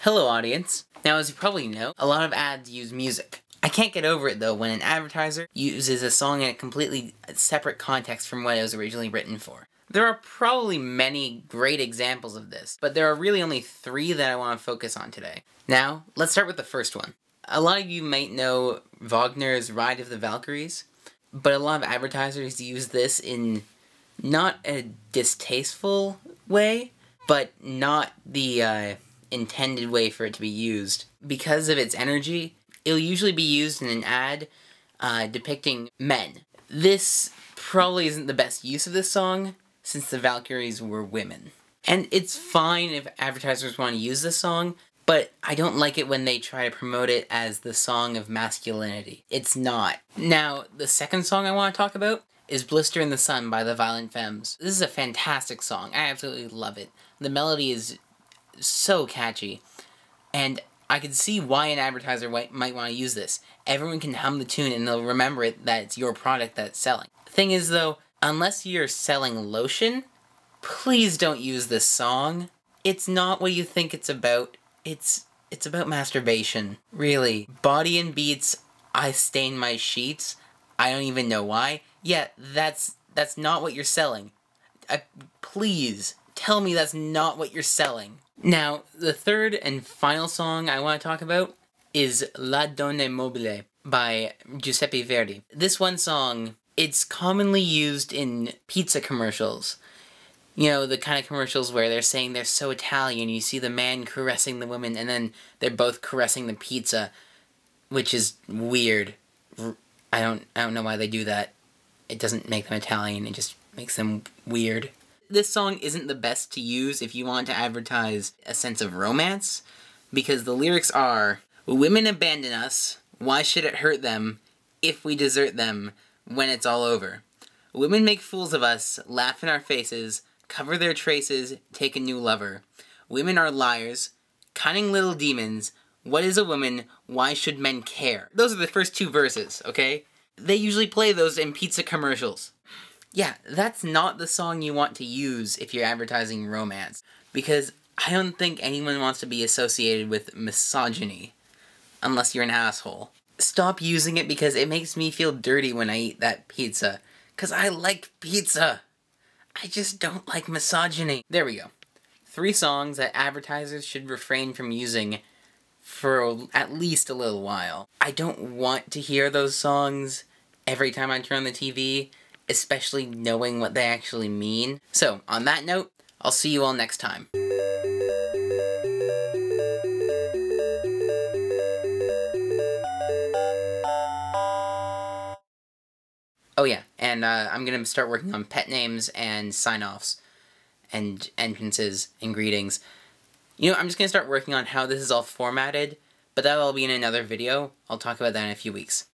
Hello audience. Now as you probably know, a lot of ads use music. I can't get over it though when an advertiser uses a song in a completely separate context from what it was originally written for. There are probably many great examples of this, but there are really only 3 that I want to focus on today. Now, let's start with the first one. A lot of you might know Wagner's Ride of the Valkyries, but a lot of advertisers use this in not a distasteful way, but not the intended way for it to be used. Because of its energy, it'll usually be used in an ad depicting men. This probably isn't the best use of this song, since the Valkyries were women. And it's fine if advertisers want to use this song, but I don't like it when they try to promote it as the song of masculinity. It's not. Now, the second song I want to talk about is Blister in the Sun by the Violent Femmes. This is a fantastic song. I absolutely love it. The melody is so catchy, and I can see why an advertiser might want to use this. Everyone can hum the tune and they'll remember it that it's your product that's selling. Thing is though, unless you're selling lotion, please don't use this song. It's not what you think it's about. It's about masturbation. Really. Body and Beats, I stain my sheets. I don't even know why. Yeah, that's not what you're selling. Please, tell me that's not what you're selling. Now, the third and final song I want to talk about is La Donna Mobile by Giuseppe Verdi. This one song, it's commonly used in pizza commercials. You know, the kind of commercials where they're saying they're so Italian, you see the man caressing the woman, and then they're both caressing the pizza, which is weird. I don't know why they do that. It doesn't make them Italian, it just makes them weird. This song isn't the best to use if you want to advertise a sense of romance, because the lyrics are, "Women abandon us, why should it hurt them if we desert them when it's all over? Women make fools of us, laugh in our faces, cover their traces, take a new lover. Women are liars, cunning little demons, what is a woman, why should men care?" Those are the first 2 verses, okay? They usually play those in pizza commercials. Yeah, that's not the song you want to use if you're advertising romance, because I don't think anyone wants to be associated with misogyny, unless you're an asshole. Stop using it because it makes me feel dirty when I eat that pizza, because I like pizza. I just don't like misogyny. There we go. 3 songs that advertisers should refrain from using for at least a little while. I don't want to hear those songs every time I turn on the TV, especially knowing what they actually mean. So, on that note, I'll see you all next time. Oh yeah, and I'm gonna start working on pet names and sign-offs and entrances and greetings. You know, I'm just gonna start working on how this is all formatted, but that'll all be in another video. I'll talk about that in a few weeks.